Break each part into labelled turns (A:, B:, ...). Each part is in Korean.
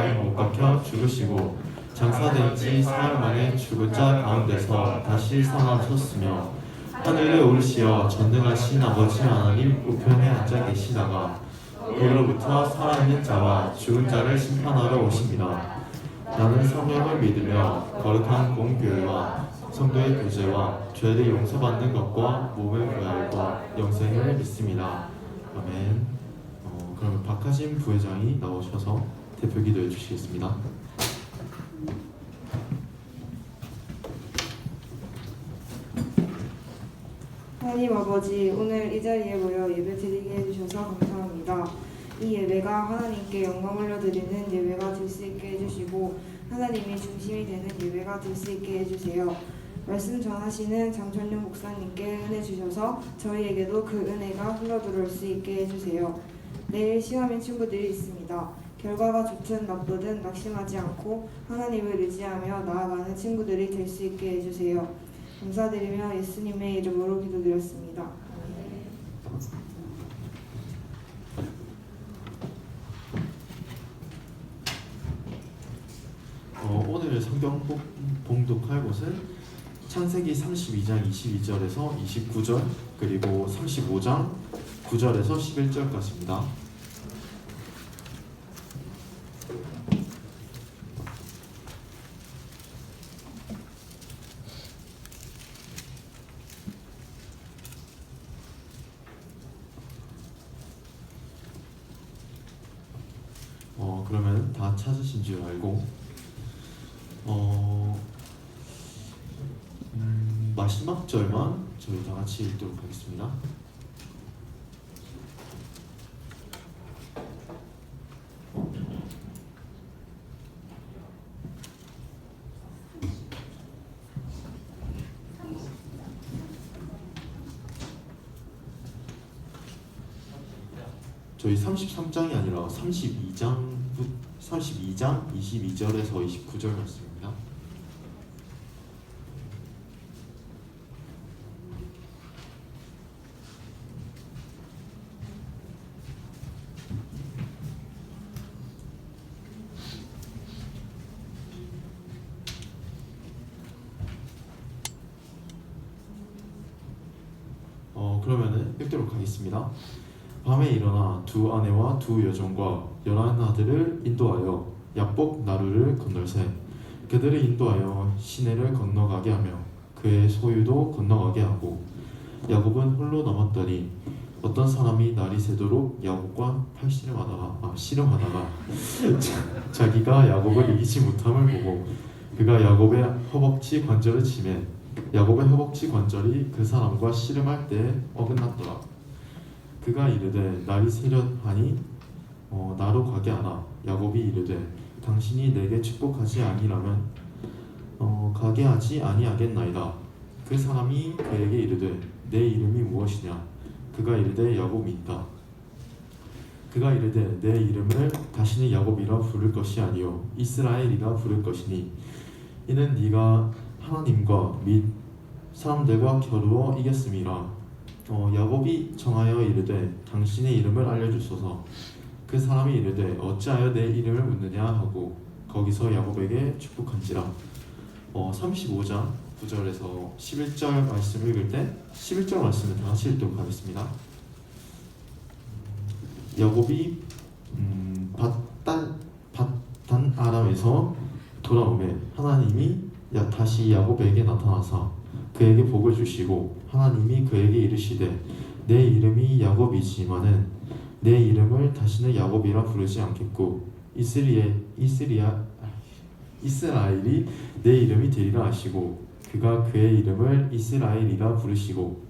A: 못 박혀 죽으시고 장사된 지 사흘 만에 죽은 자 가운데서 다시 살아나셨으며 하늘에 오르시어 전능하신 아버지 하나님 우편에 앉아 계시다가 거기로부터 살아있는 자와 죽은 자를 심판하러 오십니다. 나는 성령을 믿으며 거룩한 공교회와 성도의 교제와 죄를 용서받는 것과 몸의 부활과 영생을 믿습니다. 아멘. 그러면 박하진 부회장이 나오셔서 대표 기도해 주시겠습니다.
B: 하나님 아버지, 오늘 이 자리에 모여 예배 드리게 해주셔서 감사합니다. 이 예배가 하나님께 영광 올려드리는 예배가 될 수 있게 해주시고 하나님이 중심이 되는 예배가 될 수 있게 해주세요. 말씀 전하시는 장천용 목사님께 은혜 주셔서 저희에게도 그 은혜가 흘러들어올 수 있게 해주세요. 내일 시험인 친구들이 있습니다. 결과가 좋든 나쁘든 낙심하지 않고 하나님을 의지하며 나아가는 친구들이 될 수 있게 해주세요. 감사드리며 예수님의 이름으로 기도드렸습니다.
A: 오늘 성경 봉독할 곳은 창세기 32장 22절에서 29절 그리고 35장 9절에서 11절까지입니다. 그러면 다 찾으신 줄 알고 마지막 절만 저희 다 같이 읽도록 하겠습니다. 저희 33장이 아니라 32장 22절에서 29절 말씀입니다. 그러면은 읽도록 하겠습니다. 밤에 일어나 두 아내와 두 여종과 11아들을 인도하여 야복 나루를 건널세 그들을 인도하여 시내를 건너가게 하며 그의 소유도 건너가게 하고 야곱은 홀로 남았더니 어떤 사람이 날이 새도록 야곱과 씨름하다가 자기가 야곱을 이기지 못함을 보고 그가 야곱의 허벅지 관절을 치매 야곱의 허벅지 관절이 그 사람과 씨름할 때 어긋났더라. 그가 이르되 날이 새련하니 나로 가게 하나 야곱이 이르되 당신이 내게 축복하지 아니라면 가게 하지 아니하겠나이다. 그 사람이 그에게 이르되 내 이름이 무엇이냐. 그가 이르되 야곱이다. 그가 이르되 내 이름을 다시는 야곱이라 부를 것이 아니요 이스라엘이라 부를 것이니 이는 네가 하나님과 및 사람들과 겨루어 이겼음이라. 야곱이 정하여 이르되 당신의 이름을 알려주소서. 그 사람이 이르되 어찌하여 내 이름을 묻느냐 하고 거기서 야곱에게 축복한지라. 35장 9절에서 11절 말씀을 읽을 때 11절 말씀을 다 같이 읽도록 하겠습니다. 야곱이 밧단 아람에서 돌아오매 하나님이 다시 야곱에게 나타나사 그에게 복을 주시고 하나님이 그에게 이르시되 내 이름이 야곱이지만은 내 이름을 다시는 야곱이라 부르지 않겠고 이스라엘이 내 이름이 되리라 하시고 그가 그의 이름을 이스라엘이라 부르시고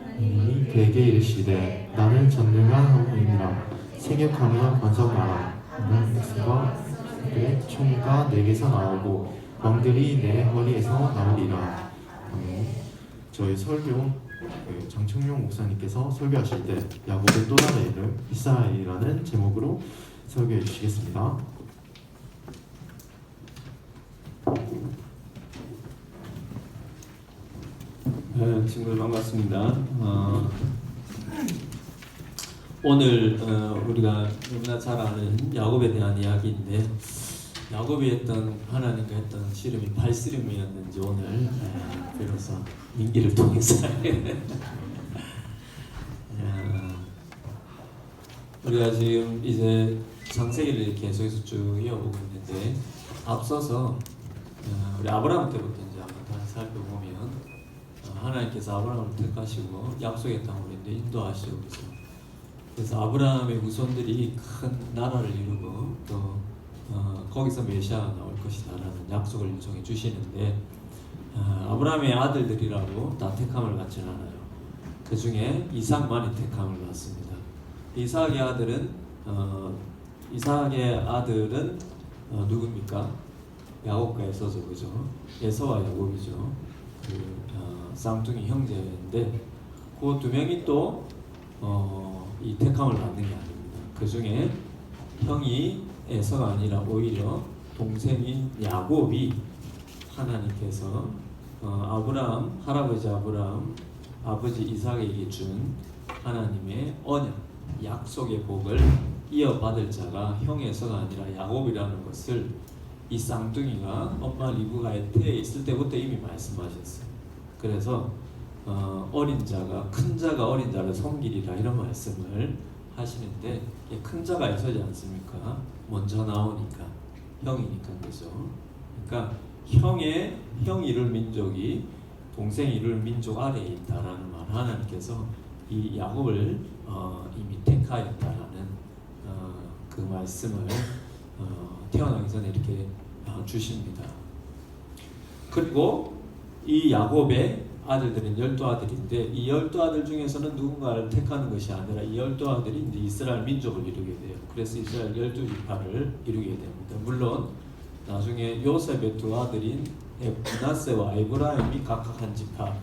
A: 하나님이 그에게 이르시되 나는 전능한 하나님이라 생육하며 번성하라. 나는 백성과 그의 총과 내게서 나오고 왕들이 내 허리에서 나오리라. 저희 설교 장청용 목사님께서 설교하실 때 야곱의 또 다른 이름 이스라엘이라는 제목으로 설교해 주시겠습니다.
C: 친구들 반갑습니다. 오늘 우리가 너무나 잘 아는 야곱에 대한 이야기인데 야곱이 했던 하나님과 했던 씨름이 발씨름이었는지 오늘 비로소 민기를 통해서 우리가 지금 이제 창세기를 계속해서 쭉 이어보고 있는데 앞서서 우리 아브라함 때부터 이제 한번 다시 살펴보면 하나님께서 아브라함을 택하시고 약속의 땅으로 이제 인도하시고 그래서 아브라함의 후손들이 큰 나라를 이루고 또 거기서 메시아가 나올 것이다라는 약속을 일종에 주시는데 아브라함의 아들들이라고 다 택함을 받지는 않아요. 그 중에 이삭만이 택함을 받습니다. 이삭의 아들은 누굽니까? 야곱과 에서죠, 그죠? 에서와 야곱이죠. 쌍둥이 형제인데 그 두 명이 또 이 택함을 받는 게 아닙니다. 그 중에 형이 에서가 아니라 오히려 동생인 야곱이 하나님께서 아브라함, 할아버지 아브라함, 아버지 이삭에게 준 하나님의 언약, 약속의 복을 이어받을 자가 형 에서가 아니라 야곱이라는 것을 이 쌍둥이가 엄마 리브가의 태에 있을 때부터 이미 말씀하셨어요. 그래서 어린 자가 큰 자가 어린 자를 섬기리라 이런 말씀을 하시는데 큰 자가 에서지 않습니까? 먼저 나오니까 형이니까 그죠. 그러니까 형 이룰 민족이 동생 이룰 민족 아래에 있다라는 말 하나님께서 이 야곱을 이미 택하였다라는 그 말씀을 태어나기 전에 이렇게 주십니다. 그리고 이 야곱의 아들들은 12아들인데 이 12아들 중에서는 누군가를 택하는 것이 아니라 이 12아들이 이제 이스라엘 민족을 이루게 돼요. 그래서 이스라엘 12지파를 이루게 됩니다. 물론 나중에 요셉의 두 아들인 므낫세와 에브라임이 각각 한 지파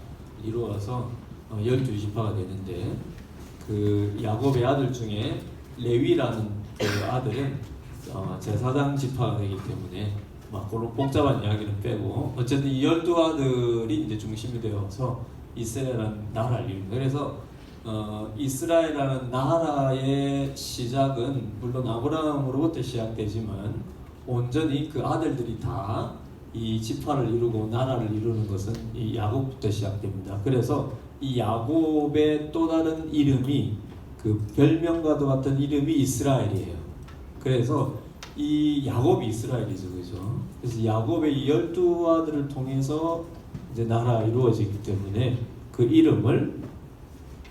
C: 이루어서 12지파가 되는데 그 야곱의 아들 중에 레위라는 그 아들은 제사장 지파가 되기 때문에 막 그런 복잡한 이야기는 빼고 어쨌든 이 12아들이 이제 중심이 되어서 이스라엘이라는 나라를 이룹니다. 그래서 이스라엘이라는 나라의 시작은 물론 아브라함으로부터 시작되지만 온전히 그 아들들이 다 이 지파를 이루고 나라를 이루는 것은 이 야곱부터 시작됩니다. 그래서 이 야곱의 또 다른 이름이 그 별명과도 같은 이름이 이스라엘이에요. 그래서 이 야곱이 이스라엘이죠, 그죠? 그래서 야곱의 이 12아들을 통해서 이제 나라가 이루어지기 때문에 그 이름을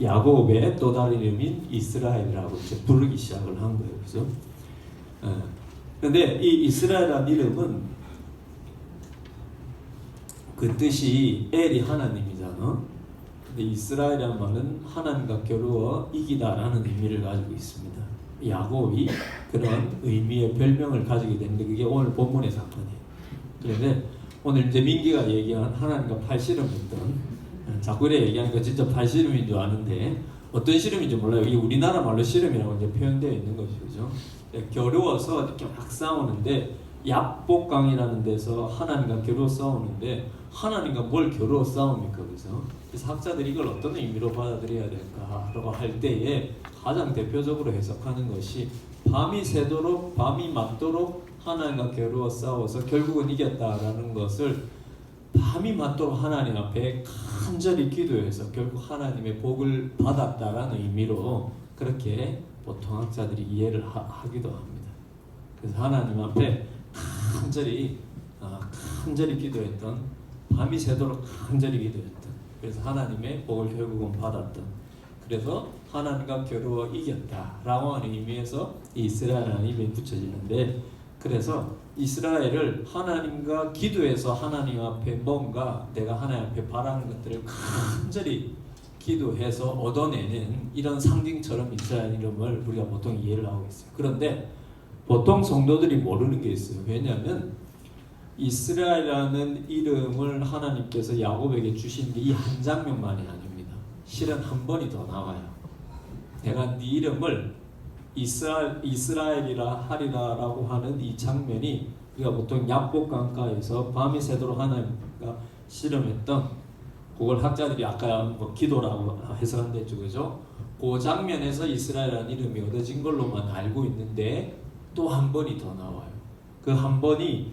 C: 야곱의 또 다른 이름인 이스라엘이라고 이제 부르기 시작을 한 거예요, 그죠? 그런데 이 이스라엘이라는 이름은 그 뜻이 엘이 하나님이잖아. 근데 이스라엘이라는 말은 하나님과 겨루어 이기다라는 의미를 가지고 있습니다. 야곱이 그런 의미의 별명을 가지게 되는데 그게 오늘 본문의 사건이에요. 그런데 오늘 이제 민기가 얘기한 하나님과 팔씨름했던 자꾸 이래 얘기하니까 진짜 팔씨름인 줄 아는데 어떤 씨름인지 몰라요. 이게 우리나라 말로 씨름이라고 이제 표현되어 있는 것이죠. 겨루어서 이렇게 막 싸우는데 약복강이라는 데서 하나님과 겨루어 싸우는데 하나님과 뭘 겨루어 싸웁니까? 그래서 학자들이 이걸 어떤 의미로 받아들여야 될까라고 할 때에 가장 대표적으로 해석하는 것이 밤이 새도록 밤이 맞도록 하나님과 겨루어 싸워서 결국은 이겼다라는 것을 밤이 맞도록 하나님 앞에 간절히 기도해서 결국 하나님의 복을 받았다라는 의미로 그렇게 보통 학자들이 이해를 하기도 합니다. 그래서 하나님 앞에 간절히 기도했던 밤이 새도록 간절히 기도했던 그래서 하나님의 복을 결국은 받았던 그래서 하나님과 겨루어 이겼다라고 하는 의미에서 이스라엘이라는 이름이 붙여지는데 그래서 이스라엘을 하나님과 기도해서 하나님 앞에 뭔가 내가 하나님 앞에 바라는 것들을 간절히 기도해서 얻어내는 이런 상징처럼 이스라엘 이름을 우리가 보통 이해를 하고 있어요. 그런데 보통 성도들이 모르는 게 있어요. 왜냐하면 이스라엘이라는 이름을 하나님께서 야곱에게 주신 게 이 한 장면만이 아닙니다. 실은 한 번이 더 나와요. 내가 네 이름을 이스라엘이라 하리라라고 하는 이 장면이 우리가 보통 약복 강가에서 밤이 새도록 하나님과 씨름했던 그걸 학자들이 아까 뭐 기도라고 해석한댔죠, 그죠? 그 장면에서 이스라엘이라는 이름이 얻어진 걸로만 알고 있는데 또 한 번이 더 나와요. 그 한 번이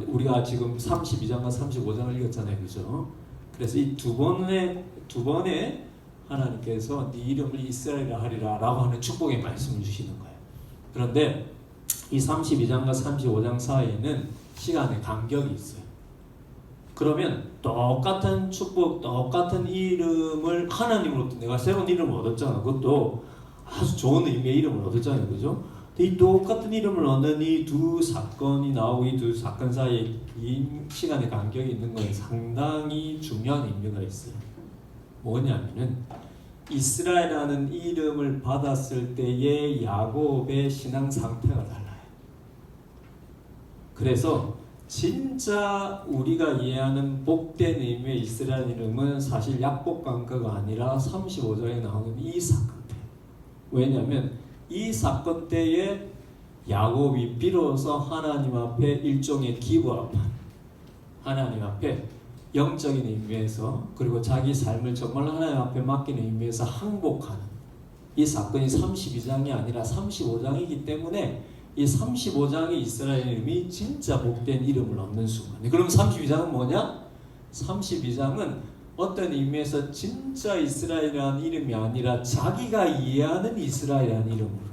C: 우리가 지금 32장과 35장을 읽었잖아요, 그죠? 그래서 이 두 번에 하나님께서 네 이름을 이스라엘이라 하리라라고 하는 축복의 말씀을 주시는 거예요. 그런데 이 32장과 35장 사이에는 시간의 간격이 있어요. 그러면 똑같은 축복, 똑같은 이름을 하나님으로부터 내가 새로운 이름을 얻었잖아. 그것도 아주 좋은 의미의 이름을 얻었잖아요, 그죠? 이 똑같은 이름을 얻는 이 두 사건이 나오고 이 두 사건 사이에 긴 시간의 간격이 있는 건 상당히 중요한 의미가 있어요. 뭐냐면은 이스라엘이라는 이름을 받았을 때의 야곱의 신앙 상태가 달라요. 그래서 진짜 우리가 이해하는 복된 의미의 이스라엘 이름은 사실 약복 관계가 아니라 35장에 나오는 이 사건 때. 왜냐하면 이 사건 때에 야곱이 비로소 하나님 앞에 일종의 기부합한 하나님 앞에 영적인 의미에서 그리고 자기 삶을 정말 하나님 앞에 맡기는 의미에서 항복하는 이 사건이 32장이 아니라 35장이기 때문에 이 35장의 이스라엘 이름이 진짜 복된 이름을 얻는 순간. 그럼 32장은 뭐냐? 32장은 어떤 의미에서 진짜 이스라엘이라는 이름이 아니라 자기가 이해하는 이스라엘이라는 이름으로.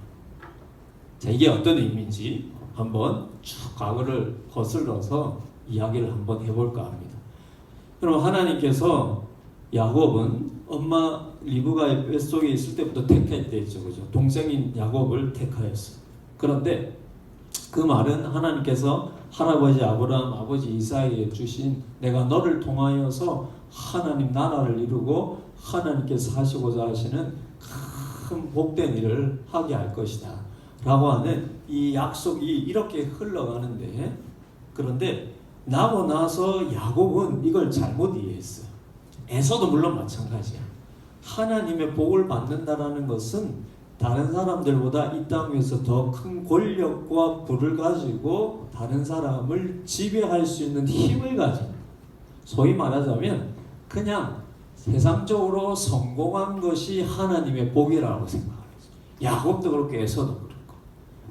C: 자, 이게 어떤 의미인지 한번 쭉 과거를 거슬러서 이야기를 한번 해볼까 합니다. 그럼 하나님께서 야곱은 엄마 리브가의 뱃속에 있을 때부터 택했댔죠, 그죠? 동생인 야곱을 택하였어요. 그런데 그 말은 하나님께서 할아버지 아브라함, 아버지 이삭에게 주신 내가 너를 통하여서 하나님 나라를 이루고 하나님께서 하시고자 하시는 큰 복된 일을 하게 할 것이다 라고 하는 이 약속이 이렇게 흘러가는데, 그런데 나고 나서 야곱은 이걸 잘못 이해했어요. 에서도 물론 마찬가지야. 하나님의 복을 받는다라는 것은 다른 사람들보다 이 땅 위에서 더 큰 권력과 부를 가지고 다른 사람을 지배할 수 있는 힘을 가진, 소위 말하자면 그냥 세상적으로 성공한 것이 하나님의 복이라고 생각을 했어요. 야곱도 그렇고 에서도 그렇고.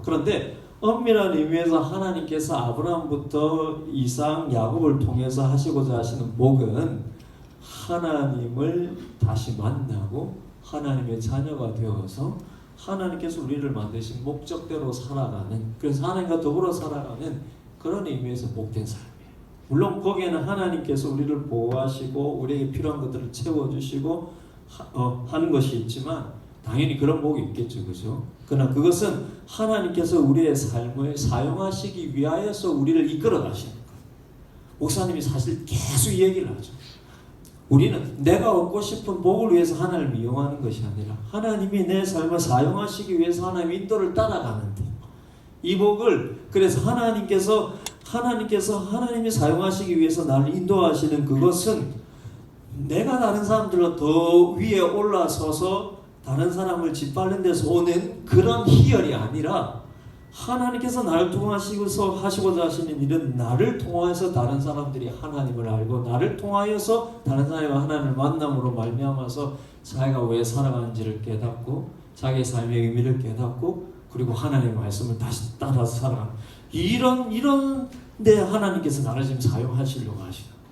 C: 그런데 엄밀한 의미에서 하나님께서 아브라함부터 이삭, 야곱을 통해서 하시고자 하시는 복은 하나님을 다시 만나고 하나님의 자녀가 되어서 하나님께서 우리를 만드신 목적대로 살아가는, 그래서 하나님과 더불어 살아가는 그런 의미에서 복된 삶이에요. 물론 거기에는 하나님께서 우리를 보호하시고 우리에게 필요한 것들을 채워주시고 하는 것이 있지만 당연히 그런 복이 있겠죠, 그죠? 그러나 그것은 하나님께서 우리의 삶을 사용하시기 위하여서 우리를 이끌어 가시는 거예요. 목사님이 사실 계속 이 얘기를 하죠. 우리는 내가 얻고 싶은 복을 위해서 하나님을 이용하는 것이 아니라 하나님이 내 삶을 사용하시기 위해서 하나님의 인도를 따라가는데, 이 복을 그래서 하나님이 사용하시기 위해서 나를 인도하시는 그것은 내가 다른 사람들로 더 위에 올라서서 다른 사람을 짓밟는 데서 오는 그런 희열이 아니라 하나님께서 나를 통하시고서 하시고자 하시는 일은 나를 통하여서 다른 사람들이 하나님을 알고 나를 통하여서 다른 사람과 하나님을 만남으로 말미암아서 자기가 왜 살아가는지를 깨닫고 자기의 삶의 의미를 깨닫고 그리고 하나님의 말씀을 다시 따라서 살아가는 이런 데 하나님께서 나를 지금 사용하시려고 하시는 거예요.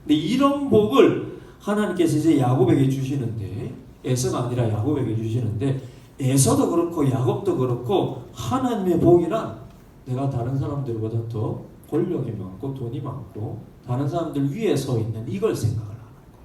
C: 근데 이런 복을 하나님께서 이제 야곱에게 주시는데, 에서가 아니라 야곱에게 주시는데, 에서도 그렇고 야곱도 그렇고 하나님의 복이란 내가 다른 사람들보다 더 권력이 많고 돈이 많고 다른 사람들 위에 서 있는 이걸 생각을 하는 거예요.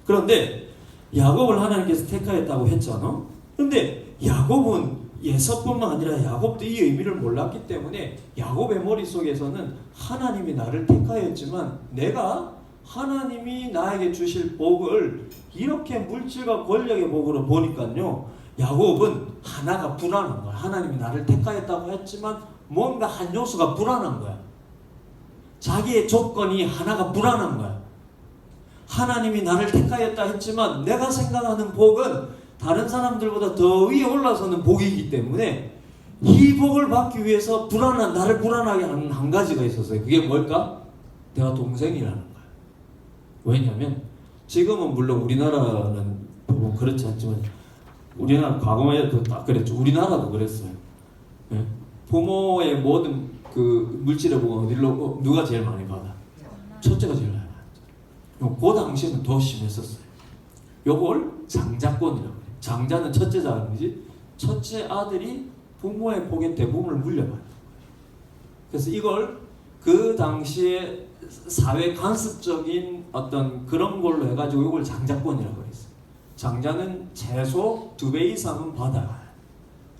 C: 그런데 야곱을 하나님께서 택하였다고 했잖아. 그런데 야곱은 에서뿐만 아니라 야곱도 이 의미를 몰랐기 때문에 야곱의 머릿속에서는 하나님이 나를 택하였지만 내가 하나님이 나에게 주실 복을 이렇게 물질과 권력의 복으로 보니까요, 야곱은 하나가 불안한 거야. 하나님이 나를 택하였다고 했지만 뭔가 한 요소가 불안한 거야. 자기의 조건이 하나가 불안한 거야. 하나님이 나를 택하였다 했지만 내가 생각하는 복은 다른 사람들보다 더 위에 올라서는 복이기 때문에 이 복을 받기 위해서 나를 불안하게 하는 한 가지가 있었어요. 그게 뭘까? 내가 동생이라는 거야. 왜냐하면 지금은 물론 우리나라는 보면 그렇지 않지만 우리나라 과거에도 딱 그랬죠. 우리나라도 그랬어요. 예? 부모의 모든 그 물질의 복은 어디로 누가 제일 많이 받아? 첫째가 제일 많이 받아. 그 당시에는 더 심했었어요. 요걸 장자권이라고 해요. 장자는 첫째 자손이지 첫째 아들이 부모의 복의 대부분을 물려받는 거예요. 그래서 이걸 그 당시에 사회 간섭적인 어떤 그런 걸로 해가지고 이걸 장자권이라고 했어요. 장자는 최소 2배 이상은 받아가요.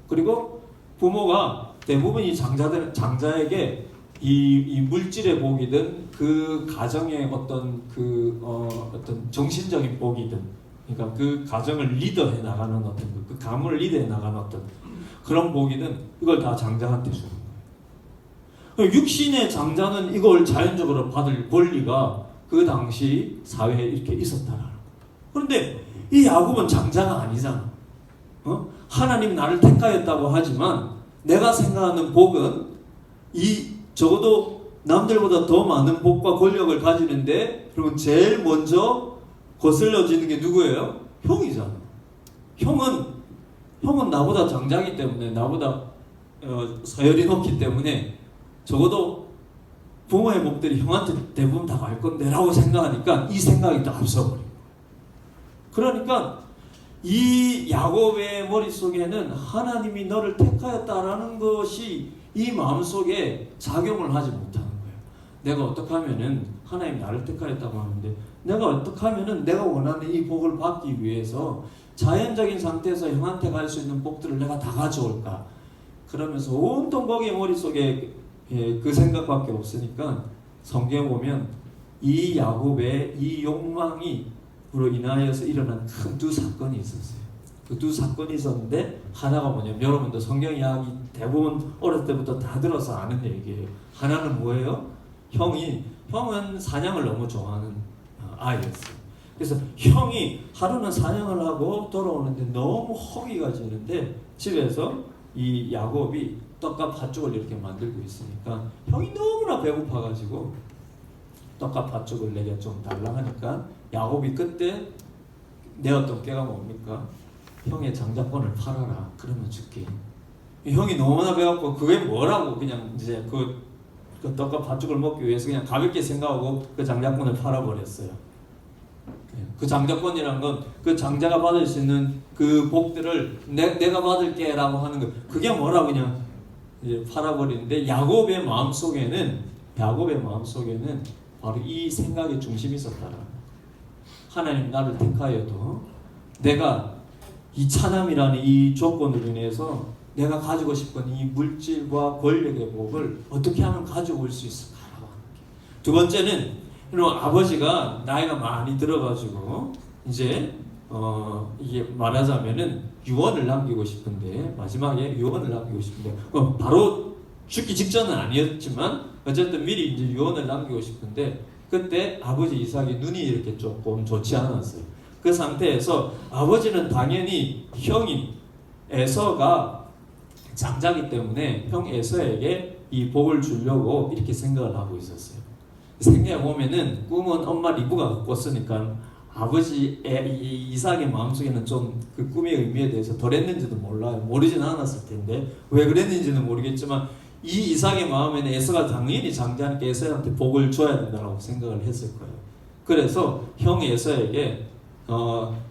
C: 그리고 부모가 대부분 이 장자에게 이 물질의 복이든 그 가정의 어떤 어떤 정신적인 복이든, 그러니까 그 가정을 리더해 나가는 어떤 그 가문을 리더해 나가는 어떤 그런 복이든 이걸 다 장자한테 주는 거예요. 육신의 장자는 이걸 자연적으로 받을 권리가 그 당시 사회에 이렇게 있었다라는 거예요. 그런데 이 야곱은 장자가 아니잖아. 하나님 나를 택하였다고 하지만 내가 생각하는 복은 이 적어도 남들보다 더 많은 복과 권력을 가지는데, 그러면 제일 먼저 거슬려지는 게 누구예요? 형이잖아. 형은 나보다 장자이기 때문에, 나보다 서열이 높기 때문에 적어도 부모의 복들이 형한테 대부분 다 갈 건데 라고 생각하니까 이 생각이 또 앞서버려요. 그러니까 이 야곱의 머릿속에는 하나님이 너를 택하였다라는 것이 이 마음속에 작용을 하지 못하는 거예요. 내가 어떻게 하면은 하나님 나를 택하였다고 하는데 내가 어떻게 하면은 내가 원하는 이 복을 받기 위해서 자연적인 상태에서 형한테 갈 수 있는 복들을 내가 다 가져올까? 그러면서 온통 거기에 머릿속에 그 생각밖에 없으니까 성경에 보면 이 야곱의 이 욕망으로 인하여서 일어난 큰 두 사건이 있었어요. 그 두 사건이 있었는데 하나가 뭐냐면, 여러분도 성경 이야기 대부분 어렸을 때부터 다 들어서 아는 얘기예요. 하나는 뭐예요? 형은 사냥을 너무 좋아하는 아이였어요. 그래서 형이 하루는 사냥을 하고 돌아오는데 너무 허기가 지는데 집에서 이 야곱이 떡과 팥죽을 이렇게 만들고 있으니까 형이 너무나 배고파가지고 떡과 팥죽을 내게 좀 달라 하니까 야곱이 그때 내었던 깨가 뭡니까? 형의 장자권을 팔아라. 그러면 줄게. 형이 너무나 배고프고 그게 뭐라고 그냥 이제 그 떡과 팥죽을 먹기 위해서 그냥 가볍게 생각하고 그 장자권을 팔아버렸어요. 그 장자권이란 건 그 장자가 받을 수 있는 그 복들을 내가 받을게라고 하는 거, 그게 뭐라고 그냥 이제 팔아버리는데, 야곱의 마음속에는 바로 이 생각의 중심이 있었다라. 하나님 나를 택하여도 내가 이 차남이라는 이 조건으로 인해서 내가 가지고 싶은 이 물질과 권력의 복을 어떻게 하면 가져올 수 있을까라고 하는 게. 두 번째는 아버지가 나이가 많이 들어가지고 이제 이게 말하자면은 유언을 남기고 싶은데, 마지막에 유언을 남기고 싶은데 바로 죽기 직전은 아니었지만 어쨌든 미리 이제 유언을 남기고 싶은데, 그때 아버지 이삭이 눈이 이렇게 조금 좋지 않았어요. 그 상태에서 아버지는 당연히 형이 에서가 장자기 때문에 형 에서에게 이 복을 주려고 이렇게 생각을 하고 있었어요. 생각해 보면은 꿈은 엄마 리브가 꿨으니까 아버지 이삭의 마음속에는 좀 그 꿈의 의미에 대해서 덜했는지도 몰라요. 모르진 않았을 텐데 왜 그랬는지는 모르겠지만 이 이삭의 마음에는 에서가 당연히 장자니까 에서한테 복을 줘야 된다고 생각을 했을 거예요. 그래서 형 에서에게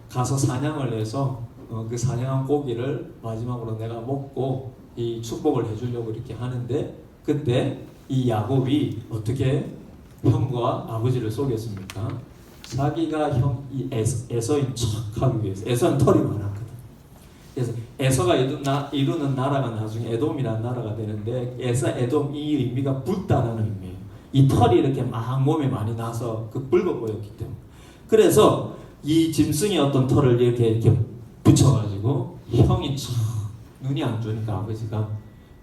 C: 가서 사냥을 해서 그 사냥한 고기를 마지막으로 내가 먹고 이 축복을 해주려고 이렇게 하는데, 그때 이 야곱이 어떻게 형과 아버지를 속였습니까? 자기가 이 에서인 척하기 위해서. 에서는 털이 많았거든. 그래서 에서가 이루는 나라가 나중에 에돔이라는 나라가 되는데, 에돔 이 의미가 붉다라는 의미예요. 이 털이 이렇게 막 몸에 많이 나서 그 붉어 보였기 때문에. 그래서 이 짐승의 어떤 털을 이렇게 붙여가지고 형이 척, 눈이 안 좋으니까 아버지가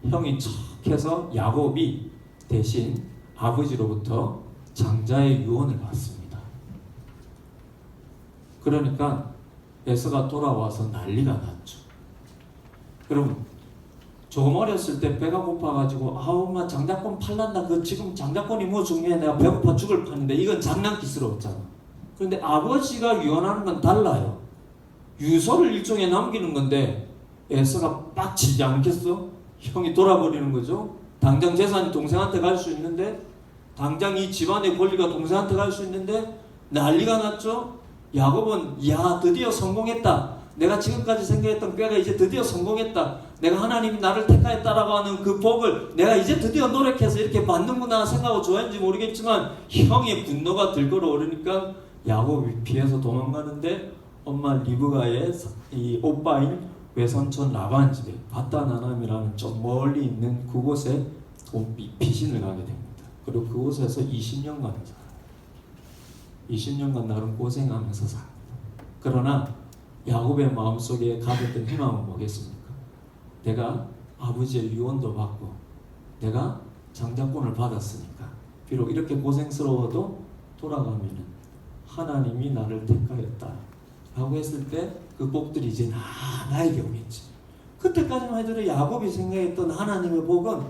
C: 형이 척 해서 야곱이 대신 아버지로부터 장자의 유언을 받습니다. 그러니까 에서가 돌아와서 난리가 났죠. 그럼 조금 어렸을 때 배가 고파가지고 엄마 장자권 팔란다. 그 지금 장자권이 뭐 중요해. 내가 배고파 죽을 판인데 이건 장난기스러웠잖아. 그런데 아버지가 유언하는 건 달라요. 유서를 일종의 남기는 건데 에서가 빡치지 않겠어? 형이 돌아버리는 거죠. 당장 재산이 동생한테 갈 수 있는데, 당장 이 집안의 권리가 동생한테 갈 수 있는데 난리가 났죠. 야곱은 야 드디어 성공했다. 내가 지금까지 생각했던 꾀가 이제 드디어 성공했다. 내가 하나님이 나를 택하였다라고 하는 그 복을 내가 이제 드디어 노력해서 이렇게 받는구나 생각하고 좋아했는지 모르겠지만 형의 분노가 들끓어 오르니까 야곱이 피해서 도망가는데 엄마 리브가의 이 오빠인 외삼촌 라반 집에 바다나남이라는 좀 멀리 있는 그곳에 피신을 가게 됩니다. 그리고 그곳에서 20년간 살아요. 20년간 나름 고생하면서 삽니다. 그러나 야곱의 마음속에 가졌던 희망은 뭐겠습니까? 내가 아버지의 유언도 받고 내가 장자권을 받았으니까 비록 이렇게 고생스러워도 돌아가면은 하나님이 나를 택하였다 라고 했을 때 그 복들이 이제 나에게 오겠지. 그때까지만 해도 야곱이 생각했던 하나님의 복은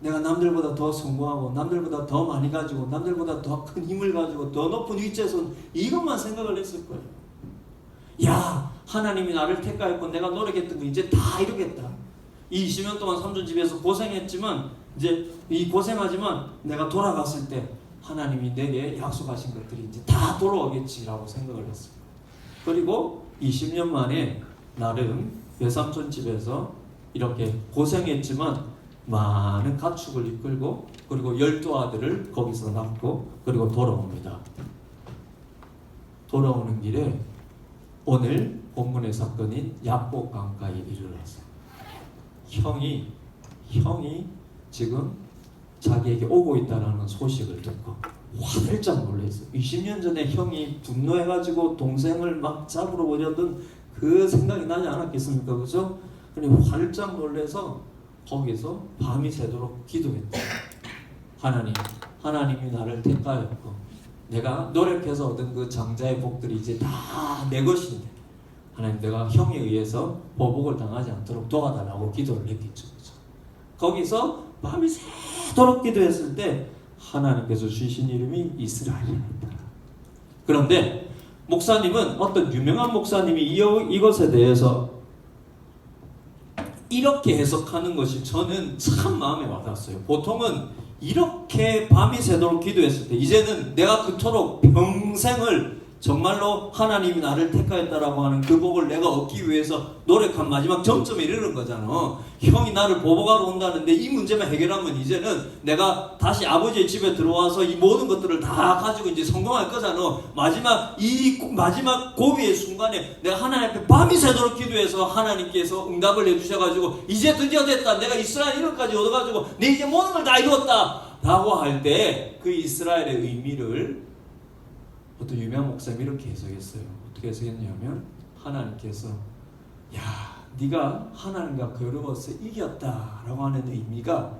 C: 내가 남들보다 더 성공하고 남들보다 더 많이 가지고 남들보다 더 큰 힘을 가지고 더 높은 위치에서 이것만 생각을 했을 거예요. 야, 하나님이 나를 택하였고 내가 노력했던 거 이제 다 이루겠다. 이 20년 동안 삼촌 집에서 고생했지만 이제 이 고생하지만 내가 돌아갔을 때 하나님이 내게 약속하신 것들이 이제 다 돌아오겠지라고 생각을 했습니다. 그리고 20년 만에 나름 외삼촌 집에서 이렇게 고생했지만 많은 가축을 이끌고 그리고 12아들을 거기서 낳고 그리고 돌아옵니다. 돌아오는 길에 오늘 본문의 사건인 야복 강가에 이르러서 형이 지금 자기에게 오고 있다는 소식을 듣고 활짝 놀랐어요. 20년 전에 형이 분노해가지고 동생을 막 잡으러 오려던 그 생각이 나지 않았겠습니까? 그죠? 근데 활짝 놀라서 거기서 밤이 새도록 기도했다. 하나님이 나를 택하였고 내가 노력해서 얻은 그 장자의 복들이 이제 다 내 것인데 하나님 내가 형에 의해서 보복을 당하지 않도록 도와달라고 기도를 했겠죠. 그죠? 거기서 밤이 새도록 기도했을 때 하나님께서 주신 이름이 이스라엘이었다. 그런데 목사님은 어떤 유명한 목사님이 이것에 대해서 이렇게 해석하는 것이 저는 참 마음에 와닿았어요. 보통은 이렇게 밤이 새도록 기도했을 때 이제는 내가 그토록 평생을 정말로 하나님이 나를 택하였다라고 하는 그 복을 내가 얻기 위해서 노력한 마지막 점점에 이르는 거잖아. 형이 나를 보복하러 온다는데 이 문제만 해결하면 이제는 내가 다시 아버지의 집에 들어와서 이 모든 것들을 다 가지고 이제 성공할 거잖아. 마지막 고비의 순간에 내가 하나님 앞에 밤이 새도록 기도해서 하나님께서 응답을 해주셔가지고 이제 드디어 됐다. 내가 이스라엘 이름까지 얻어가지고 내 이제 모든 걸 다 이루었다 라고 할 때 그 이스라엘의 의미를 어떤 유명한 목사님이 이렇게 해석했어요. 어떻게 해석했냐면 하나님께서 네가 하나님과 겨루어서 이겼다라고 하는 의미가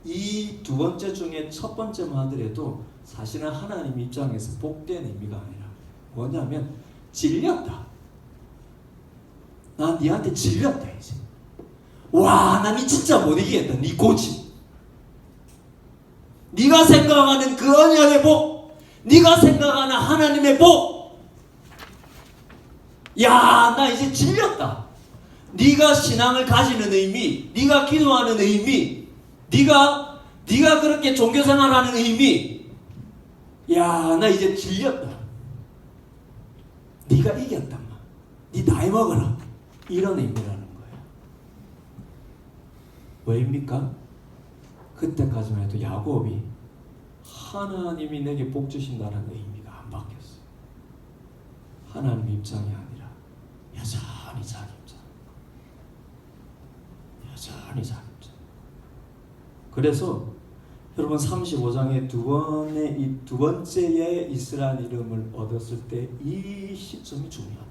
C: 이 두 번째 중에 첫 번째만 하더라도 사실은 하나님 입장에서 복된 의미가 아니라 뭐냐면 질렸다. 난 니한테 질렸다 이제. 난 니 진짜 못 이기겠다. 니 고집. 네가 생각하는 그 언약의 복, 네가 생각하는 하나님의 복, 나 이제 질렸다. 네가 신앙을 가지는 의미, 네가 기도하는 의미, 네가 그렇게 종교생활하는 의미, 나 이제 질렸다. 네가 이겼단 말. 네 나이 먹어라. 이런 의미라는 거예요. 왜입니까? 그때까지만 해도 야곱이 하나님이 내게 복 주신다는 의미가 안 바뀌었어요. 하나님 입장이 아니라 여전히 자기 입장. 그래서 여러분 35장의 두 번째의 이스라엘 이름을 얻었을 때 이 시점이 중요하다.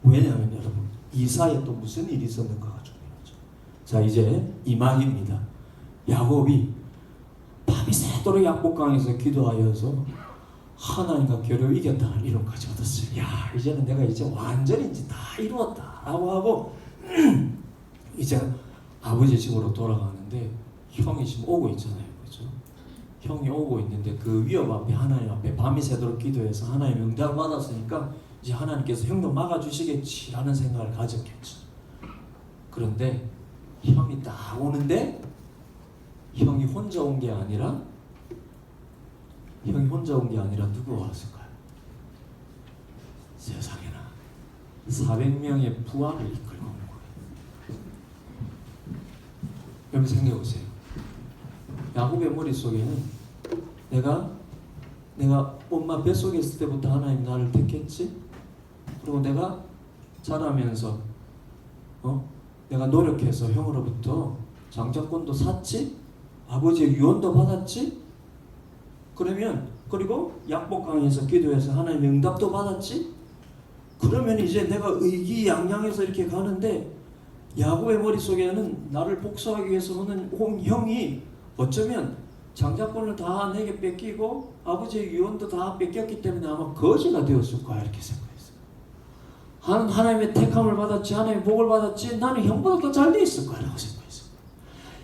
C: 왜냐하면 여러분 이 사이에 또 무슨 일이 있었는가가 중요하죠. 자, 이제 이 말입니다. 야곱이 밤이 새도록 약복강에서 기도하여서 하나님과 겨루 이겼다는 이름까지 얻었어요. 이제는 내가 이제 완전히 이제 다 이루었다라고 하고 이제 아버지 집으로 돌아가는데 형이 지금 오고 있잖아요. 그죠? 형이 오고 있는데 그 위협 앞에 하나님 앞에 밤이 새도록 기도해서 하나님 응답을 받았으니까 이제 하나님께서 형도 막아주시겠지라는 생각을 가졌겠죠. 그런데 형이 딱 오는데 형이 혼자 온 게 아니라 누구가 왔을까요? 세상에나 400명의 부하를 이끌고 온 거예요. 여러분 생각해 보세요. 야곱의 머릿속에는 내가 엄마 뱃속에 있을 때부터 하나님 나를 택했지? 그리고 내가 자라면서 내가 노력해서 형으로부터 장자권도 샀지? 아버지의 유언도 받았지? 그리고 약복강에서 기도해서 하나님의 응답도 받았지? 그러면 이제 내가 의기양양해서 이렇게 가는데 야곱의 머릿속에는 나를 복수하기 위해서 오는 형이 어쩌면 장자권을 다 내게 뺏기고 아버지의 유언도 다 뺏겼기 때문에 아마 거지가 되었을 거야 이렇게 생각했어요. 하나님의 택함을 받았지, 하나님의 복을 받았지, 나는 형보다 더 잘 돼 있을 거라고 생각했어요.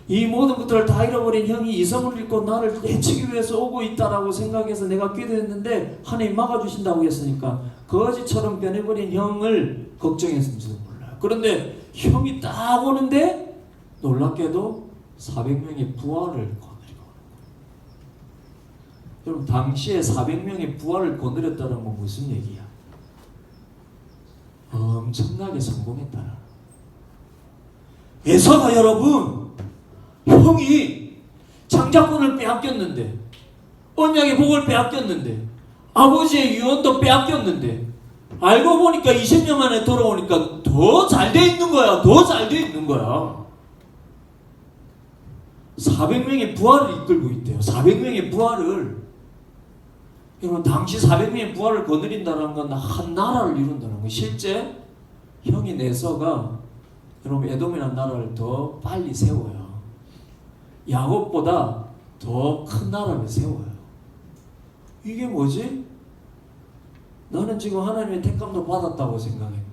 C: 이 모든 것들을 다 잃어버린 형이 이성을 잃고 나를 해치기 위해서 오고 있다라고 생각해서 내가 기도했는데 하나님 막아주신다고 했으니까 거지처럼 변해버린 형을 걱정했을지도 몰라요. 그런데 형이 딱 오는데 놀랍게도 400명의 부하를 거느리고 오는 거예요. 여러분 당시에 400명의 부하를 거느렸다는 건 무슨 얘기야? 엄청나게 성공했다는. 에서가 여러분 형이 장자권을 빼앗겼는데 언약의 복을 빼앗겼는데 아버지의 유언도 빼앗겼는데 알고 보니까 20년 만에 돌아오니까 더 잘 돼 있는 거야. 더 잘 돼 있는 거야. 400명의 부하를 이끌고 있대요. 400명의 부하를. 여러분 당시 400명의 부하를 거느린다는 건 한 나라를 이룬다는 거예요. 실제 형이 내서가 여러분 에돔이라는 나라를 더 빨리 세워요. 야곱보다 더 큰 나라를 세워요. 이게 뭐지? 나는 지금 하나님의 택감도 받았다고 생각했는데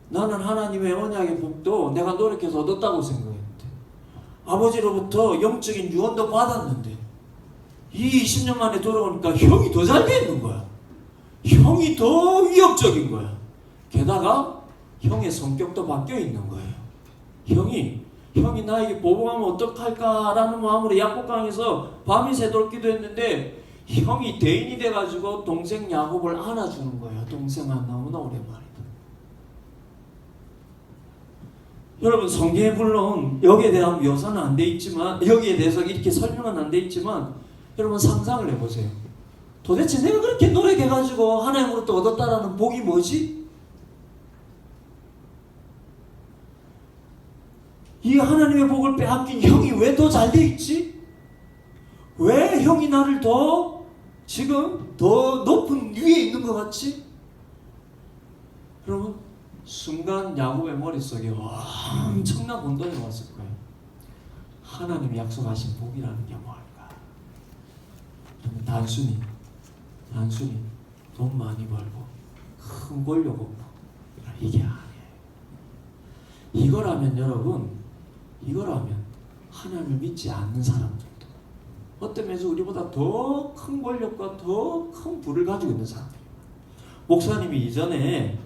C: 나는 하나님의 언약의 복도 내가 노력해서 얻었다고 생각했는데 아버지로부터 영적인 유언도 받았는데 이 20년 만에 돌아오니까 형이 더 잘 돼 있는 거야. 형이 더 위협적인 거야. 게다가 형의 성격도 바뀌어 있는 거예요. 형이 나에게 보복하면 어떡할까라는 마음으로 약복강에서 밤이 새도록 기도했는데 형이 대인이 돼가지고 동생 야곱을 안아주는 거예요. 동생아 너무나 오랜만이다. 여러분 성경에 물론 여기에 대한 묘사는 안 돼 있지만 여기에 대해서 이렇게 설명은 안 돼 있지만 여러분 상상을 해보세요. 도대체 내가 그렇게 노력해가지고 하나님으로부터 얻었다라는 복이 뭐지? 이 하나님의 복을 빼앗긴 형이 왜 더 잘 돼 있지? 왜 형이 나를 지금 더 높은 위에 있는 것 같지? 여러분 순간 야곱의 머릿속에 엄청난 혼돈이 왔을 거예요. 하나님이 약속하신 복이라는 게 뭘까? 단순히 돈 많이 벌고 큰 권력 얻고 이게 아니에요. 이거라면 하나님을 믿지 않는 사람들도 어떤 면에서 우리보다 더 큰 권력과 더 큰 부를 가지고 있는 사람들이에요. 목사님이 이전에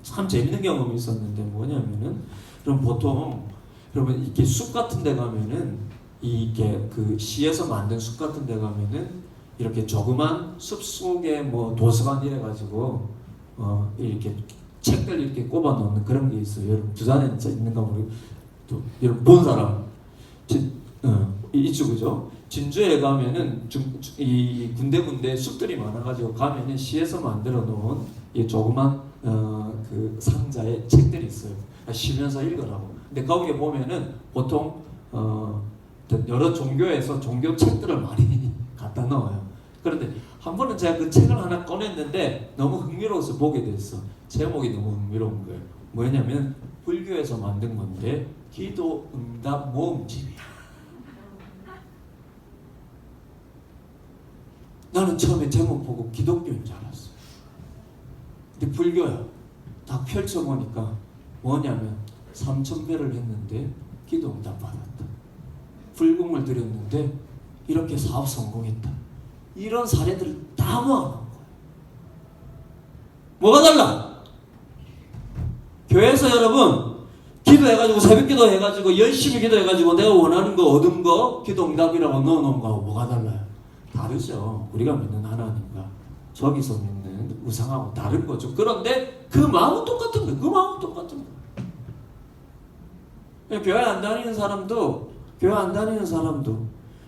C: 참 재밌는 경험이 있었는데 뭐냐면은 그럼 보통 여러분 이렇게 숲 같은 데 가면은 이게 그 시에서 만든 숲 같은 데 가면은 이렇게 조그만 숲 속에 뭐 도서관 이래 가지고 이렇게 책들 이렇게 꼽아 놓는 그런 게 있어요. 여러분 부산에 있는가 모르겠. 또 여러분 본 사람 이쪽이죠. 진주에 가면은 이 군데 숲들이 많아가지고 가면은 시에서 만들어 놓은 이 조그만 그 상자에 책들이 있어요. 쉬면서 읽으라고. 근데 거기에 보면은 보통 여러 종교에서 종교 책들을 많이 갖다 넣어요. 그런데 한 번은 제가 그 책을 하나 꺼냈는데 너무 흥미로워서 보게 됐어. 제목이 너무 흥미로운 거예요. 뭐냐면 불교에서 만든 건데 기도 응답 모음집이야. 나는 처음에 제목 보고 기독교인 줄 알았어요. 근데 불교야. 딱 펼쳐보니까 뭐냐면 3,000배를 했는데 기도 응답 받았다. 불금을 드렸는데 이렇게 사업 성공했다. 이런 사례들 다 모아놓은 거예요. 뭐가 달라? 교회에서 여러분 기도해가지고 새벽기도 해가지고 열심히 기도해가지고 내가 원하는 거 얻은 거 기도응답이라고 넣어놓은 거하고 뭐가 달라요? 다르죠. 우리가 믿는 하나님과 저기서 믿는 우상하고 다른 거죠. 그런데 그 마음은 똑같은 거예요. 그 마음은 똑같은 거예요. 교회 안 다니는 사람도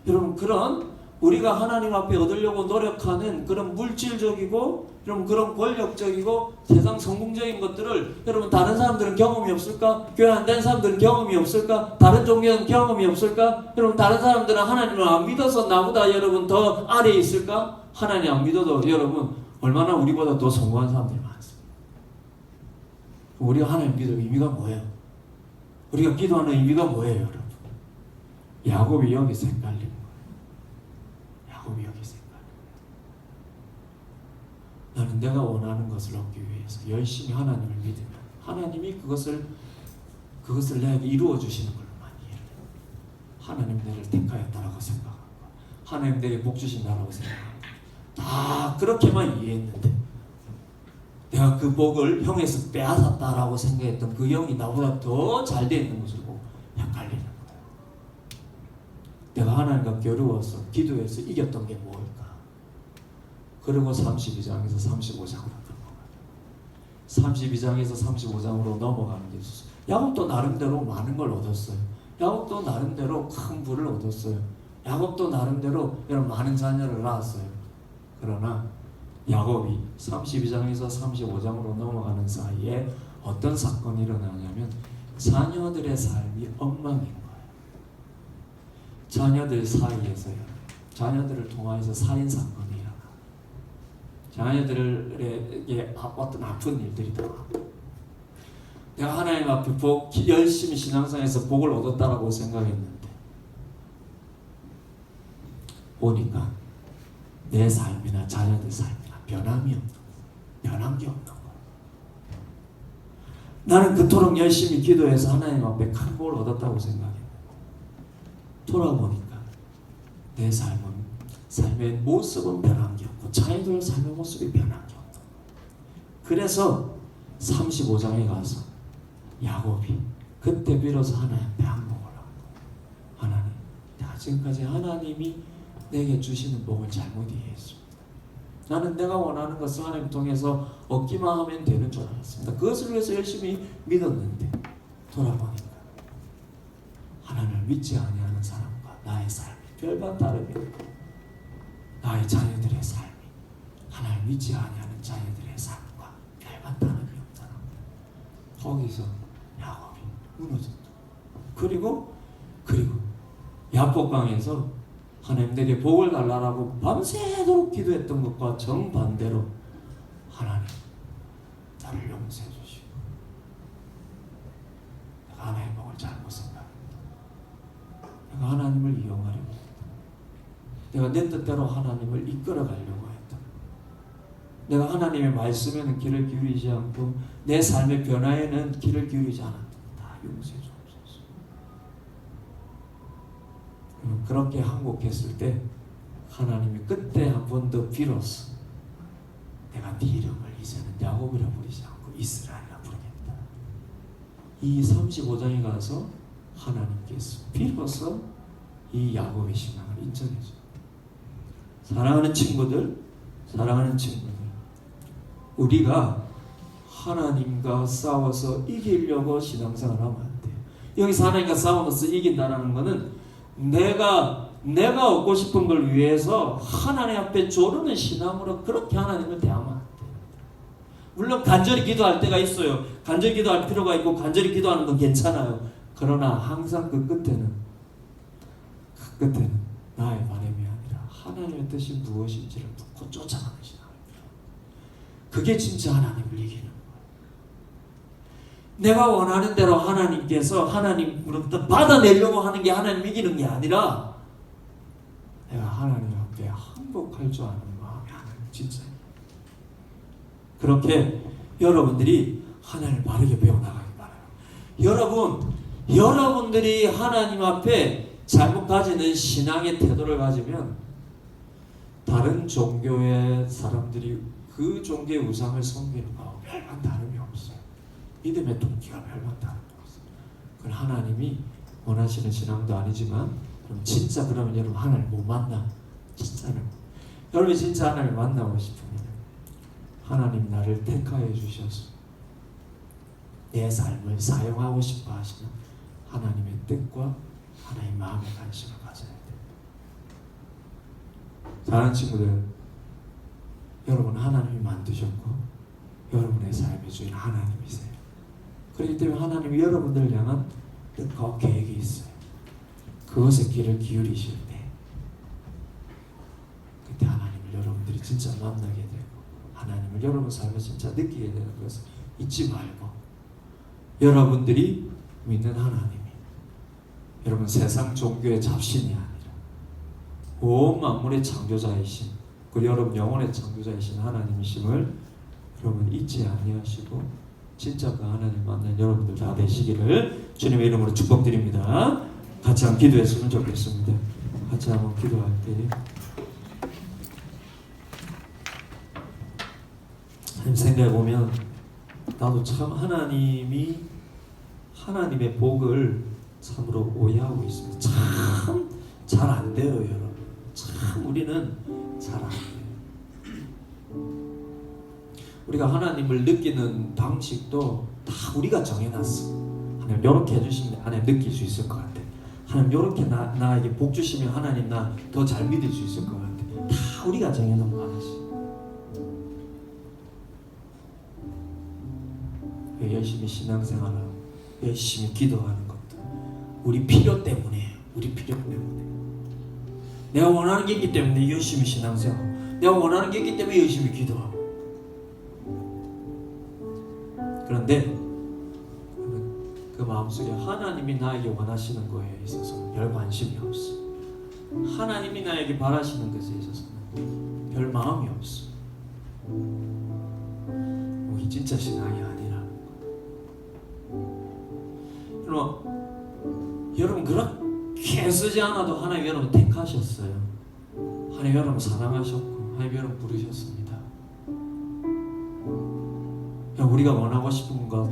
C: 여러분 그런 우리가 하나님 앞에 얻으려고 노력하는 그런 물질적이고 여러분 그런 권력적이고 세상 성공적인 것들을 여러분 다른 사람들은 경험이 없을까? 교회 안 다니는 사람들은 경험이 없을까? 다른 종교는 경험이 없을까? 여러분 다른 사람들은 하나님을 안 믿어서 나보다 여러분 더 아래에 있을까? 하나님 안 믿어도 여러분 얼마나 우리보다 더 성공한 사람들이 많습니다. 우리가 하나님 믿을 의미가 뭐예요? 우리가 기도하는 의미가 뭐예요, 여러분? 야곱이 여기서 헷갈린 거예요. 야곱이 여기서 헷갈린 거예요. 나는 내가 원하는 것을 얻기 위해서 열심히 하나님을 믿으면 하나님이 그것을 내게 이루어 주시는 걸로만 이해해요. 하나님 내를 택하였다라고 생각하고 하나님 내게 복 주신다라고 생각하고 다 그렇게만 이해했는데 내가 그 복을 형에서 빼앗았다라고 생각했던 그 형이 나보다 더 잘 돼 있는 것을 보고 헷갈리는 거예요. 내가 하나님과 겨루어서 기도해서 이겼던 게 뭘까? 그리고 32장에서 35장으로 넘어가요. 32장에서 35장으로 넘어가는 게 있었어요. 야곱도 나름대로 많은 걸 얻었어요. 야곱도 나름대로 큰 부를 얻었어요. 야곱도 나름대로 여러분 많은 자녀를 낳았어요. 그러나 야곱이 32장에서 35장으로 넘어가는 사이에 어떤 사건이 일어나냐면 자녀들의 삶이 엉망인 거예요. 자녀들 사이에서요. 자녀들을 통하여서 살인사건이 일어나. 자녀들에게 어떤 아픈 일들이 일어나고 내가 하나님 앞에 열심히 신앙생활에서 복을 얻었다라고 생각했는데 보니까 내 삶이나 자녀들 삶이나 변함이 없는 거예요. 변한 게 없는 거예요. 나는 그토록 열심히 기도해서 하나님 앞에 큰 복을 얻었다고 생각했는데 돌아보니까 내 삶의 모습은 변한 게 없고 자녀들 삶의 모습이 변한 게 없는 거예요. 그래서 35장에 가서 야곱이 그때 비로소 하나님 앞에 항복을 하고 하나님 내가 지금까지 하나님이 내게 주시는 복을 잘못 이해했습니다. 나는 내가 원하는 것을 하나님 통해서 얻기만 하면 되는 줄 알았습니다. 그것을 위해서 열심히 믿었는데 돌아보니까 하나님을 믿지 아니하는 사람과 나의 삶이 별반 다름이 없고 나의 자녀들의 삶이 하나님을 믿지 아니하는 자녀들의 삶과 별반 다름이 없다는 거예요. 거기서 야곱이 무너졌다. 그리고 야복강에서 하나님 내게 복을 달라라고 밤새도록 기도했던 것과 정반대로 하나님 나를 용서해 주시고 내가 하나님의 복을 잘못 생각했다. 내가 하나님을 이용하려고 했다. 내가 내 뜻대로 하나님을 이끌어 가려고 했다. 내가 하나님의 말씀에는 귀를 기울이지 않고 내 삶의 변화에는 귀를 기울이지 않았다. 다 용서해 주옵소서. 그렇게 항복했을 때 하나님이 그때 한 번 더 비로소 내가 네 이름을 이제는 야곱이라 부르지 않고 이스라엘이라 부르겠다. 이 35장에 가서 하나님께서 비로소 이 야곱의 신앙을 인정해줘. 사랑하는 친구들, 우리가 하나님과 싸워서 이기려고 신앙생활을 하면 안 돼요. 여기서 하나님과 싸워서 이긴다는 것은 내가 얻고 싶은 걸 위해서 하나님 앞에 조르는 신앙으로 그렇게 하나님을 대하면 안 돼요. 물론 간절히 기도할 때가 있어요. 간절히 기도할 필요가 있고 간절히 기도하는 건 괜찮아요. 그러나 항상 그 끝에는 나의 바람이 아니라 하나님의 뜻이 무엇인지를 묻고 쫓아가는 신앙입니다. 그게 진짜 하나님을 이기는 거예요. 내가 원하는 대로 하나님께서 하나님으로부터 받아내려고 하는 게 하나님 이기는 게 아니라 내가 하나님 앞에 항복할 줄 아는 마음이 하나님 진짜. 그렇게 여러분들이 하나님을 바르게 배워나가기 바라요. 여러분들이 하나님 앞에 잘못 가지는 신앙의 태도를 가지면 다른 종교의 사람들이 그 종교의 우상을 섬기는 거하고 별반 다름이 없어요. 믿음의 동기가 별반 다름이 없어요. 그건 하나님이 원하시는 신앙도 아니지만 그럼 진짜 그러면 여러분 하나님 못 만나? 진짜로 여러분이 진짜 하나님을 만나고 싶으면 하나님 나를 택하여 주셔서 내 삶을 사용하고 싶어 하시는 하나님의 뜻과 하나님의 마음의 관심을 가져야 돼요. 사랑하는 친구들, 여러분 하나님이 만드셨고 여러분의 삶의 주인 하나님이세요. 그렇기 때문에 하나님이 여러분들을 향한 뜻과 계획이 있어요. 그것에 귀를 기울이실 때 그때 하나님을 여러분들이 진짜 만나게 되고 하나님을 여러분 삶에 진짜 느끼게 되는 것을 잊지 말고 여러분들이 믿는 하나님이 여러분 세상 종교의 잡신이 아니라 온 만물의 창조자이신 그리고 여러분 영혼의 창조자이신 하나님이심을 여러분 잊지 아니하시고 진짜 그 하나님 만난 여러분들 다 되시기를 주님의 이름으로 축복드립니다. 같이 한번 기도했으면 좋겠습니다. 같이 한번 기도할 때 생각해 보면 나도 참 하나님의 복을 참으로 오해하고 있습니다. 참 잘 안 돼요, 여러분. 참 우리는 잘 안 돼요. 우리가 하나님을 느끼는 방식도 다 우리가 정해놨어. 하나님 이렇게 해주시면 하나님 느낄 수 있을 것 같아. 하나님 이렇게 나에게 복 주시면 하나님 나 더 잘 믿을 수 있을 것 같아. 다 우리가 정해놓은 방식. 열심히 신앙생활하고 열심히 기도하는 것도 우리 필요 때문에 우리 필요 때문에 내가 원하는 게 있기 때문에 열심히 신앙생활하고 내가 원하는 게 있기 때문에 열심히 기도하고 그런데 그 마음속에 하나님이 나에게 원하시는 거에 있어서는 별 관심이 없어. 하나님이 나에게 바라시는 것에 있어서는 별 마음이 없어. 이게 진짜 신앙이 아니라. 여러분 그렇게 애쓰지 않아도 하나님 여러분 택하셨어요. 하나님 여러분 사랑하셨고 하나님 여러분 부르셨습니다. 우리가 원하고 싶은 것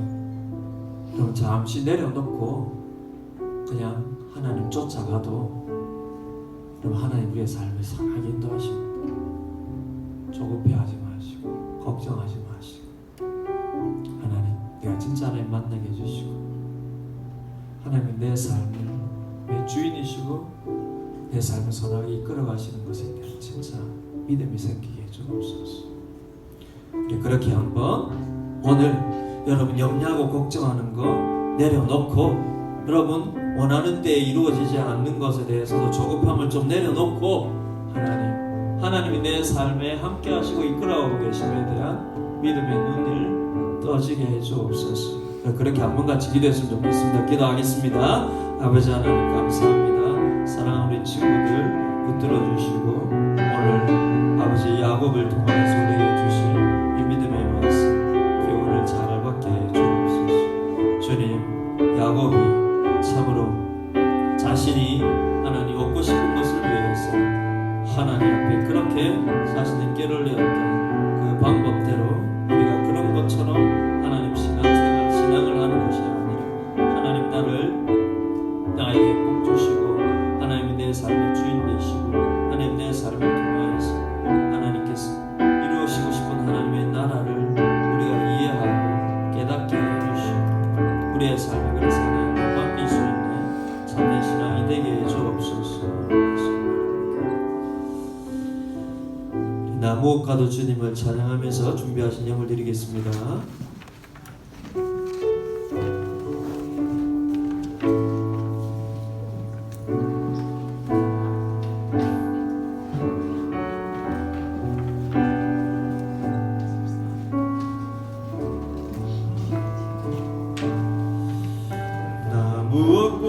C: 여러분 잠시 내려놓고 그냥 하나님 쫓아가도 여러분 하나님 우리의 삶을 상하게 인도하십니다. 조급해하지 마시고 걱정하지 마시고 하나님 내가 진짜 하나님 만나게 해주시고 하나님 내 삶을 내 주인이시고 내 삶을 선하게 이끌어가시는 것에 대한 진짜 믿음이 생기게 해주옵소서. 우리 그렇게 한번 오늘 여러분 염려하고 걱정하는 거 내려놓고 여러분 원하는 때에 이루어지지 않는 것에 대해서도 조급함을 좀 내려놓고 하나님이 내 삶에 함께 하시고 이끌어가고 계심에 대한 믿음의 눈을 떠지게 해주옵소서. 그렇게 한번 같이 기도했으면 좋겠습니다. 기도하겠습니다. 아버지 하나님 감사합니다. 사랑하는 우리 친구들 붙들어 주시고 오늘 아버지 야곱을 통해서 우리에게 주신 이 믿음의 말씀 교훈을 잘 받게 해 주옵소서. 주님 야곱이 참으로 자신이 하나님 얻고 싶은 것을 위해서 하나님 앞에 그렇게 자신의 꾀를 내었던 그 방법대로 우리가 그런 것처럼 하나님 신앙을 하는 것이 아니라 하나님 나에게 복 주시고 하나님이 내 삶의 주인 되시고 하나님 내 삶을 통하여서 하나님께서 이루시고 싶은 하나님의 나라를 우리가 이해하고 깨닫게 해주시고 우리의 삶을 그래서 하나님께 맡길 수 있는 참된 신앙이 되게 해주옵소서. 나무옥가도 주님을 찬양하면서 준비하신 예물 드리겠습니다.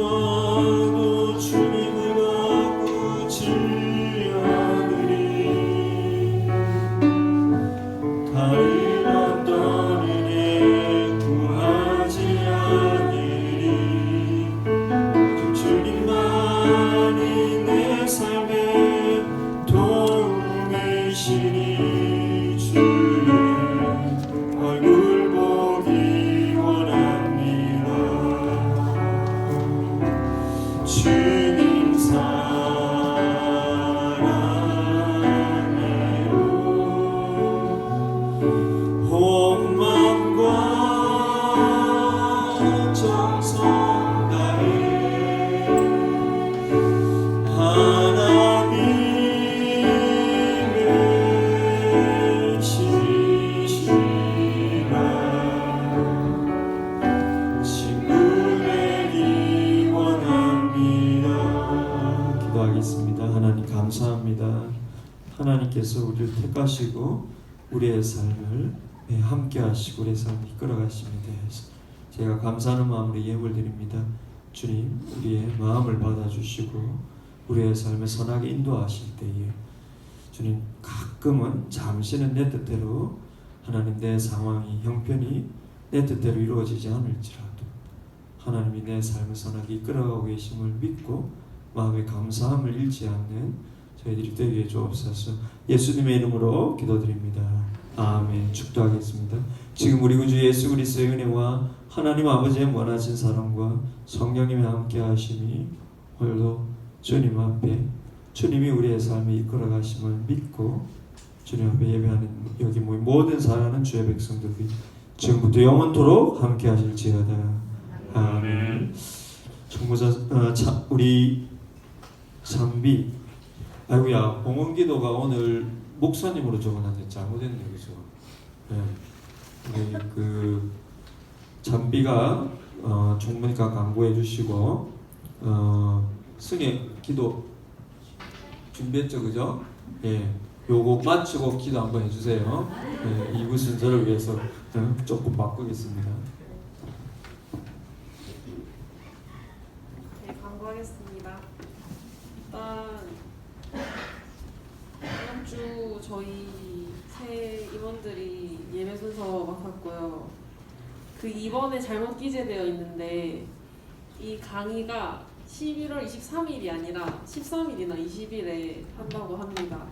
D: 무엇과도 주님을 바꾸지 않으리 다른 어떤 은혜
C: 감사합니다. 하나님께서 우리를 택하시고 우리의 삶을 함께 하시고 우리의 삶을 이끌어 가심에 대해서 제가 감사하는 마음으로 예물 드립니다. 주님, 우리의 마음을 받아주시고 우리의 삶을 선하게 인도하실 때에 주님, 가끔은 잠시는 내 뜻대로 하나님 내 상황이 형편이 내 뜻대로 이루어지지 않을지라도 하나님이 내 삶을 선하게 이끌어가고 계심을 믿고 마음의 감사함을 잃지 않는 저희들이 되게 주옵소서. 예수님의 이름으로 기도드립니다. 아멘. 축도하겠습니다. 지금 우리 구주 예수 그리스도의 은혜와 하나님 아버지의 원하신 사랑과 성령님의 함께 하심이 오늘도 주님 앞에 주님이 우리의 삶을 이끌어 가심을 믿고 주님 앞에 예배하는 여기 모인 모든 사랑하는 주의 백성들이 지금부터 영원토록 함께 하실지어다. 아멘. 정보자 우리 잠비 아이고야 봉헌기도가 오늘 목사님으로 적어놨는데 잘못했네 그죠? 네. 우리 그 잠비가 종문이가 광고해 주시고 승의 기도 준비했죠 그죠? 예. 요거 마치고 기도 한번 해주세요. 예, 2부 순서를 위해서 조금 바꾸겠습니다.
E: 네, 광고하겠습니다. 일단 이번 주 저희 새 임원들이 예배 순서 맡았고요. 그 이번에 잘못 기재되어 있는데 이 강의가 11월 23일이 아니라 13일이나 20일에 한다고 합니다.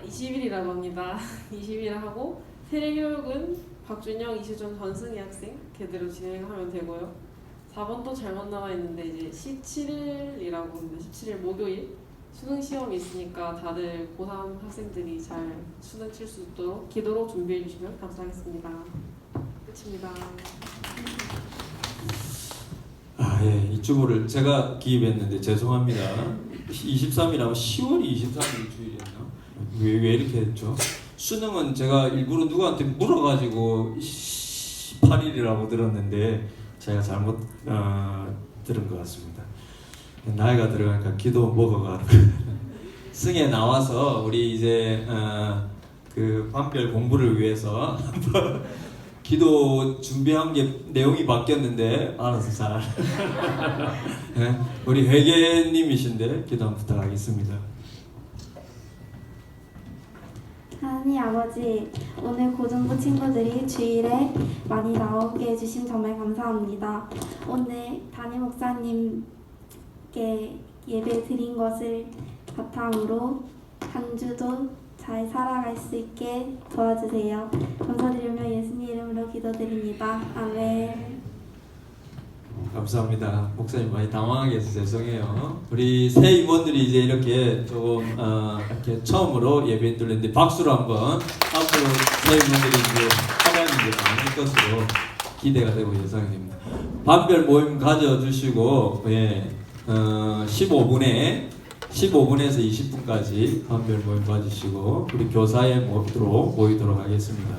E: 20일이라고 합니다. 20일 하고 세례교육은 박준영, 이수정, 전승희 학생 걔대로 진행하면 되고요. 4번도 잘못 나와 있는데 이제 17일이라고 하는데 17일 목요일 수능 시험이 있으니까 다들 고3 학생들이 잘 수능 칠 수 있도록 기도로 준비해 주시면 감사하겠습니다. 끝입니다.
C: 예, 이쪽을 제가 기입했는데 죄송합니다. 23일하고 10월이 23일 주일이었나? 왜 이렇게 했죠? 수능은 제가 일부러 누구한테 물어가지고 18일이라고 들었는데 제가 잘못 들은 것 같습니다. 나이가 들어가니까 기도 먹어가지고 승에 나와서 우리 이제 그 반별 공부를 위해서 기도 준비한 게 내용이 바뀌었는데 알아서 잘 네, 우리 회계님이신데 기도 한번 부탁하겠습니다.
F: 하나님 아버지, 오늘 고등부 친구들이 주일에 많이 나오게 해주신 정말 감사합니다. 오늘 담임 목사님께 예배 드린 것을 바탕으로 한 주도 잘 살아갈 수 있게 도와주세요. 감사드리며 예수님 이름으로 기도드립니다. 아멘.
C: 감사합니다. 목사님 많이 당황하게 해서 죄송해요. 우리 새 임원들이 이제 이렇게 조금 이렇게 처음으로 예배 드렸는데 박수로 한번 앞으로 새 임원들이 이제 하나님 이제 많을 것으로 기대가 되고 예상이 됩니다. 반별 모임 가져주시고 15분에서 20분까지 반별 모임 가지시고 우리 교사에 모이도록 하겠습니다.